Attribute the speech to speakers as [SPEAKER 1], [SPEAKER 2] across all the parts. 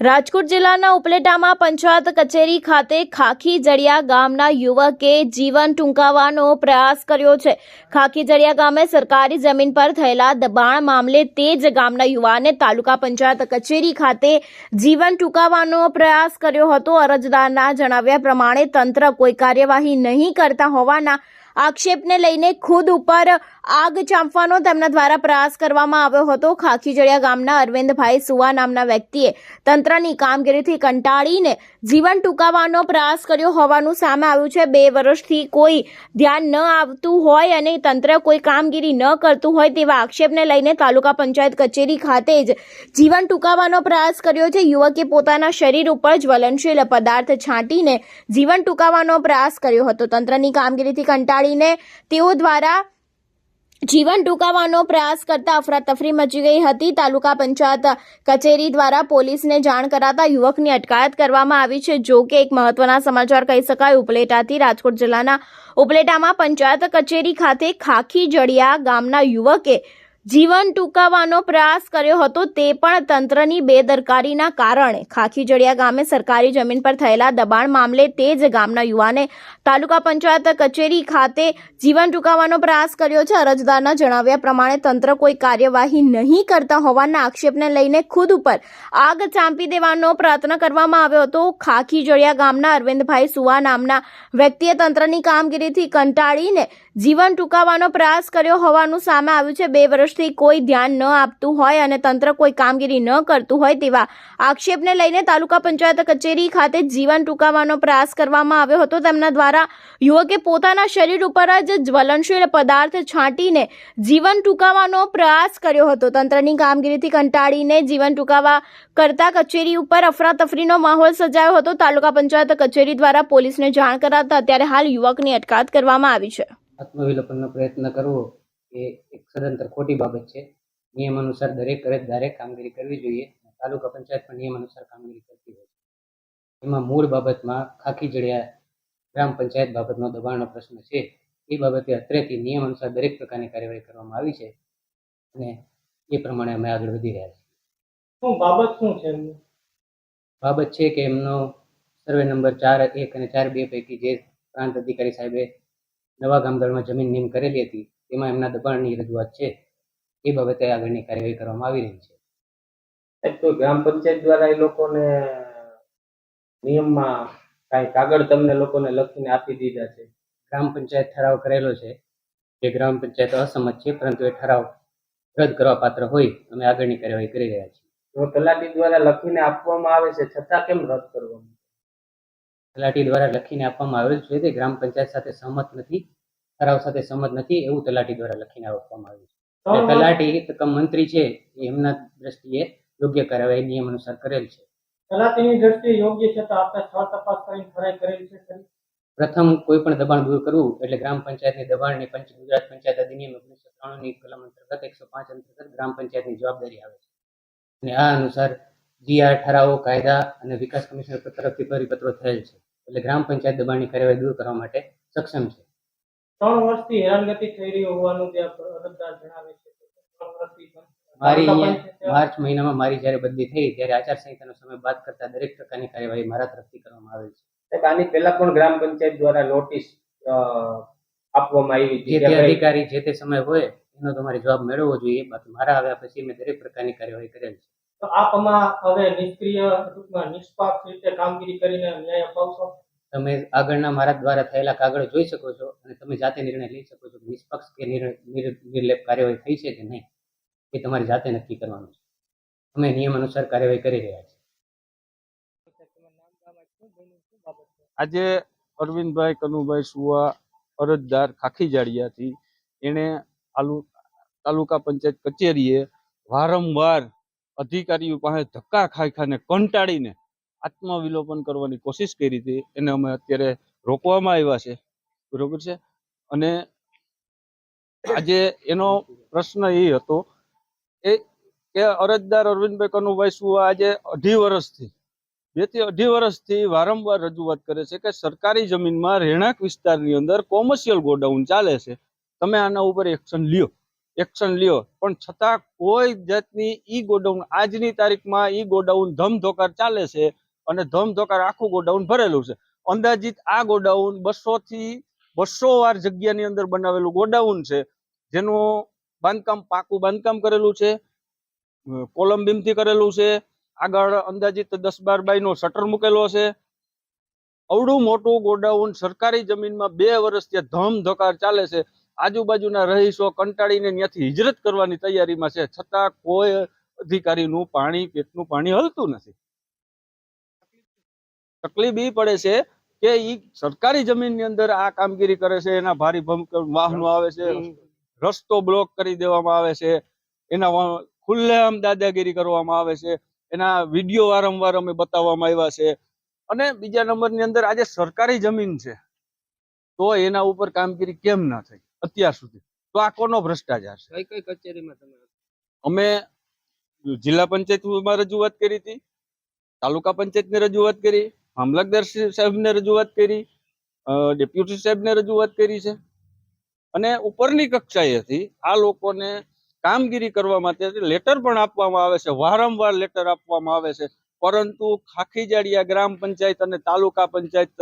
[SPEAKER 1] રાજકોટ જિલ્લાના ઉપલેટામાં પંચાયત કચેરી ખાતે ખાખી જડિયા ગામના યુવકે જીવન ટૂંકાવવાનો પ્રયાસ કર્યો છે। ખાખી જડિયા ગામે સરકારી જમીન પર થયેલા દબાણ મામલે તે જ ગામના યુવાને તાલુકા પંચાયત કચેરી ખાતે જીવન ટૂંકાવવાનો પ્રયાસ કર્યો હતો। અરજદારના જણાવ્યા પ્રમાણે તંત્ર કોઈ કાર્યવાહી નહીં કરતા હોવાના આક્ષેપને લઈને ખુદ ઉપર આગ ચાંપવાનો તેમના દ્વારા પ્રયાસ કરવામાં આવ્યો હતો। ખાખી જડિયા ગામના અરવિંદભાઈ સુવા નામના વ્યક્તિએ તંત્રની કામગીરીથી કંટાળીને જીવન ટૂંકાવવાનો પ્રયાસ કર્યો હોવાનું સામે આવ્યું છે। 2 વર્ષથી કોઈ ધ્યાન ન આવતું હોય અને તંત્ર કોઈ કામગીરી ન કરતું હોય તેવા આક્ષેપને લઈને તાલુકા પંચાયત કચેરી ખાતે જ જીવન ટૂંકાવવાનો પ્રયાસ કર્યો છે। યુવકે પોતાના શરીર ઉપર જ્વલનશીલ પદાર્થ છાંટીને જીવન ટૂંકાવવાનો પ્રયાસ કર્યો હતો। તંત્રની કામગીરીથી કંટાળીને તેઓ દ્વારા જીવન ટૂંકાવવાનો પ્રયાસ કરતા અફરાતફરી મચી ગઈ હતી। તાલુકા પંચાયત કચેરી દ્વારા પોલીસને જાણ કરાતા યુવકની અટકાયત કરવામાં આવી છે। જો કે એક મહત્વના સમાચાર કહી શકાય, ઉપલેટાથી રાજકોટ જિલ્લાના ઉપલેટામાં પંચાયત કચેરી ખાતે ખાખી જડિયા ગામના યુવકે જીવન ટૂંકાવવાનો પ્રયાસ કર્યો હતો, તે પણ તંત્રની બેદરકારીના કારણે। ખાખી જડિયા ગામે સરકારી જમીન પર થયેલા દબાણ મામલે તે જ ગામના યુવાને તાલુકા પંચાયત કચેરી ખાતે જીવન ટૂંકાવવાનો પ્રયાસ કર્યો છે। અરજદારના જણાવ્યા પ્રમાણે તંત્ર કોઈ કાર્યવાહી નહીં કરતા હોવાના આક્ષેપને લઈને ખુદ ઉપર આગ ચાંપી દેવાનો પ્રયત્ન કરવામાં આવ્યો હતો। ખાખી જડિયા ગામના અરવિંદભાઈ સુવા નામના વ્યક્તિએ તંત્રની કામગીરીથી કંટાળીને જીવન ટૂંકાવવાનો પ્રયાસ કર્યો હોવાનું સામે આવ્યું છે। 2 વર્ષથી કોઈ ધ્યાન ન આપતું હોય અને તંત્ર કોઈ કામગીરી ન કરતું હોય તેવા આક્ષેપને લઈને તાલુકા પંચાયત કચેરી ખાતે જીવન ટૂંકાવવાનો પ્રયાસ કરવામાં આવ્યો હતો। તેમના દ્વારા યુવકે પોતાના શરીર ઉપર જ જ્વલનશીલ પદાર્થ છાંટીને જીવન ટૂંકાવવાનો પ્રયાસ કર્યો હતો। તંત્રની કામગીરીથી કંટાળીને જીવન ટૂંકાવા કરતા કચેરી ઉપર અફરાતફરીનો માહોલ સર્જાયો હતો। તાલુકા પંચાયત કચેરી દ્વારા પોલીસને જાણ કરાતા અત્યારે હાલ યુવકની અટકાયત કરવામાં આવી છે।
[SPEAKER 2] આત્મવિલોપનનો પ્રયત્ન કરવો એ એક સદંતર ખોટી બાબત છે। નિયમ અનુસાર દરેક અરજદારે કામગીરી કરવી જોઈએ। તાલુકા પંચાયત પણ નિયમ અનુસાર કામગીરી કરતી હોય છે। એમાં મૂળ બાબતમાં ખાખી જડિયા ગ્રામ પંચાયત બાબતનો દબાણનો પ્રશ્ન છે। એ બાબતે અત્રેથી નિયમ અનુસાર દરેક પ્રકારની કાર્યવાહી કરવામાં આવી છે અને એ પ્રમાણે અમે આગળ વધી રહ્યા છીએ।
[SPEAKER 3] શું છે?
[SPEAKER 2] બાબત છે કે એમનો સર્વે નંબર 4-1 અને 4-2 પૈકી જે પ્રાંત અધિકારી સાહેબે નવા ગામદળમાં જમીન નિયમ કરેલી હતી તેમાં એમના દબાણની રજૂઆત છે। એ બાબતે આગળની કાર્યવાહી કરવામાં આવી રહી છે।
[SPEAKER 3] તો ગ્રામ પંચાયત દ્વારા એ લોકોને નિયમમાં કાંઈ કાગળ તમને લોકોને લખીને આપી દીધા છે?
[SPEAKER 2] ગ્રામ પંચાયત ઠરાવ કરેલો છે જે ગ્રામ પંચાયત અસંમત છે, પરંતુ એ ઠરાવ રદ કરવા પાત્ર હોય અમે આગળની કાર્યવાહી કરી રહ્યા છીએ।
[SPEAKER 3] જો તલાટી દ્વારા લખીને આપવામાં આવે છે છતાં કેમ રદ કરવામાં?
[SPEAKER 2] તલાટી દ્વારા લખીને આપવામાં આવેલ છે તે ગ્રામ પંચાયત સાથે સહમત નથી, ઠરાવ સાથે સહમત નથી એવું તલાટી દ્વારા લખીને આપવામાં આવ્યું છે। તલાટી મંત્રી છે એ એમના દ્રષ્ટિએ યોગ્ય કાર્યવાહી નિયમ અનુસાર કરેલ છે।
[SPEAKER 3] તલાટીની દ્રષ્ટિએ યોગ્ય છે તો આપણે સ્થળ તપાસ કરીને ખરાઈ કરેલ છે?
[SPEAKER 2] પ્રથમ કોઈ પણ દબાણ દૂર કરવું એટલે ગ્રામ પંચાયતની દબાણની ગુજરાત પંચાયત અધિનિયમ 1993ની કલમ અંતર્ગત 105 અંતર્ગત ગ્રામ પંચાયતની જવાબદારી આવે છે અને આ અનુસાર જીઆર, ઠરાવો, કાયદા અને વિકાસ કમિશનર તરફથી પરિપત્રો થયેલ છે, એટલે ગ્રામ પંચાયત દબાણની કાર્યવાહી દૂર કરવા માટે સક્ષમ છે।
[SPEAKER 3] 3 વર્ષથી હેરાનગતિ થઈ રહી હોવાનું જે અરજદાર જણાવે છે। 3 વર્ષથી
[SPEAKER 2] માર્ચ મહિનામાં મારી જ્યારે બદલી થઈ ત્યારે આચારસંહિતાનો સમય બાદ કરતા દરેક પ્રકારની કાર્યવાહી મારા તરફથી કરવામાં આવેલ છે।
[SPEAKER 3] આની પહેલા પણ ગ્રામ પંચાયત દ્વારા નોટિસ આપવામાં આવી
[SPEAKER 2] જે તે અધિકારી જે તે સમય હોય એનો તમારે જવાબ મેળવવો જોઈએ। બાકી મારા આવ્યા પછી મેં દરેક પ્રકારની કાર્યવાહી કરેલ છે।
[SPEAKER 3] તો આપમાં હવે નિષ્ક્રિય નિષ્પક્ષ રીતે કામગીરી કરીને ન્યાય અપાવશો?
[SPEAKER 2] તમે આગળના મારા દ્વારા થયેલા કાગળ જોઈ શકો છો અને તમે જાતે નિર્ણય લઈ શકો છો કે નિષ્પક્ષ કે નિર્લેપ કાર્યવાહી થઈ છે કે નહીં, એ તમારી જાતે નક્કી કરવાનું છે। અમે નિયમ અનુસાર કાર્યવાહી કરી રહ્યા છીએ।
[SPEAKER 4] આજે અરવિંદભાઈ કનુભાઈ સુવા અરજદાર ખાખી જાડિયાથી એણે તાલુકા પંચાયત કચેરીએ વારંવાર અધિકારીઓ પાસે ધક્કા ખાઈને કંટાળીને આત્મવિલોપન કરવાની કોશિશ કરી હતી। એને અમે અત્યારે રોકવામાં આવ્યા છે, બરોબર છે। અને આજે એનો પ્રશ્ન એ હતો કે અરજદાર અરવિંદભાઈ કનુભાઈ સુવા આજે 2 થી 2.5 વર્ષથી વારંવાર રજૂઆત કરે છે કે સરકારી જમીનમાં રહેણાંક વિસ્તારની અંદર કોમર્શિયલ ગોડાઉન ચાલે છે, તમે આના ઉપર એક્શન લ્યો। એક્શન લ્યો, પણ છતાં કોઈ જાતની ઈ ગોડાઉન આજની તારીખમાં ઈ ગોડાઉન ધમધોકાર ચાલે છે અને ધમધોકાર આખું ગોડાઉન ભરેલું છે. અંદાજિત આ ગોડાઉન 200 થી 200 વાર જગ્યાની અંદર બનાવેલું ગોડાઉન છે, જેનું બાંધકામ પાકું બાંધકામ કરેલું છે, કોલમ બીમથી કરેલું છે, આગળ અંદાજિત 10-12 બાયનો શટર મૂકેલો છે. અવડું મોટું ગોડાઉન સરકારી જમીનમાં 2 વર્ષથી ધમધોકાર ચાલે છે. આજુબાજુના રહીશો કંટાળીને ત્યાંથી હિજરત કરવાની તૈયારીમાં છે, છતાં કોઈ અધિકારીનું પેટનું પાણી હલતું નથી. તકલીફ એ પડે છે કે ઈ સરકારી જમીનની અંદર આ કામગીરી કરે છે, એના ભારી વાહનો આવે છે, રસ્તો બ્લોક કરી દેવામાં આવે છે, એના ખુલ્લેઆમ દાદાગીરી કરવામાં આવે છે, એના વિડીયો વારંવાર અમે બતાવવામાં આવ્યા છે. અને બીજા નંબરની અંદર આજે સરકારી જમીન છે તો એના ઉપર કામગીરી કેમ ના થઈ અત્યાર સુધી? તો આ કોનો ભ્રષ્ટાચાર છે?
[SPEAKER 2] કઈ કઈ કચેરીમાં તમે
[SPEAKER 4] અમે જિલ્લા પંચાયતમાં રજૂઆત કરી હતી, તાલુકા પંચાયતને રજૂઆત કરી, મામલતદાર સાહેબને રજૂઆત કરી, ડેપ્યુટી સાહેબને રજૂઆત કરી છે. અને ઉપરની કક્ષાએથી આ લોકોને કામગીરી કરવા માટે લેટર પણ આપવામાં આવે છે, વારંવાર લેટર આપવામાં આવે છે, પરંતુ ખાખીજાડિયા ગ્રામ પંચાયત અને તાલુકા પંચાયત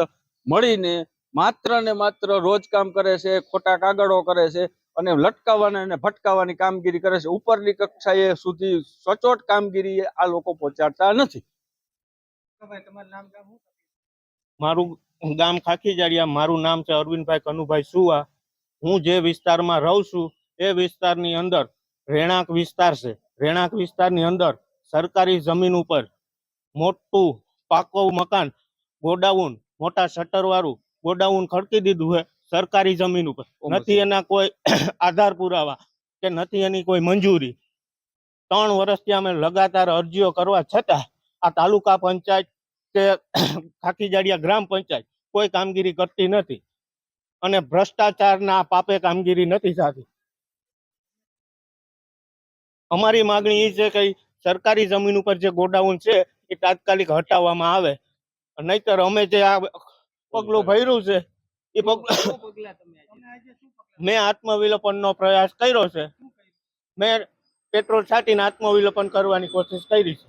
[SPEAKER 4] મળીને માત્ર ને માત્ર રોજ કામ કરે છે, ખોટા કાગળો કરે છે અને લટકાવવાની અને ભટકાવવાની કામગીરી કરે છે. ઉપરની કક્ષાએ સુધી સચોટ કામગીરી આ લોકો પહોંચાડતા નથી.
[SPEAKER 3] તમારું નામ ગામ શું?
[SPEAKER 5] મારું ગામ ખાખીજાડિયા, મારું નામ છે અરવિંદભાઈ કનુભાઈ સુવા. હું જે વિસ્તારમાં રહું છું એ વિસ્તારની અંદર રહેણાંક વિસ્તાર છે. રહેણાંક વિસ્તારની અંદર સરકારી જમીન ઉપર મોટું પાકું મકાન ગોડાઉન, મોટા શટર વાળું ગોડાઉન ખડકી દીધું છે સરકારી જમીન ઉપર. નથી એના કોઈ આધાર પુરાવા કે નથી એની કોઈ મંજૂરી. 3 વર્ષથી અમે લગાતાર અરજીઓ કરવા છતાં આ તાલુકા પંચાયત કે ખાખીજાડિયા ગ્રામ પંચાયત કોઈ કામગીરી કરતી નથી અને ભ્રષ્ટાચારના પાપે કામગીરી નથી થતી. અમારી માંગણી એ છે કે સરકારી જમીન ઉપર જે ગોડાઉન છે એ તાત્કાલિક હટાવવામાં આવે, નહીતર અમે જે આ પગલું ભર્યું છે એ મેં આત્મવિલોપનનો પ્રયાસ કર્યો છે. મેં પેટ્રોલ છાંટીને આત્મવિલોપન કરવાની કોશિશ કરી છે.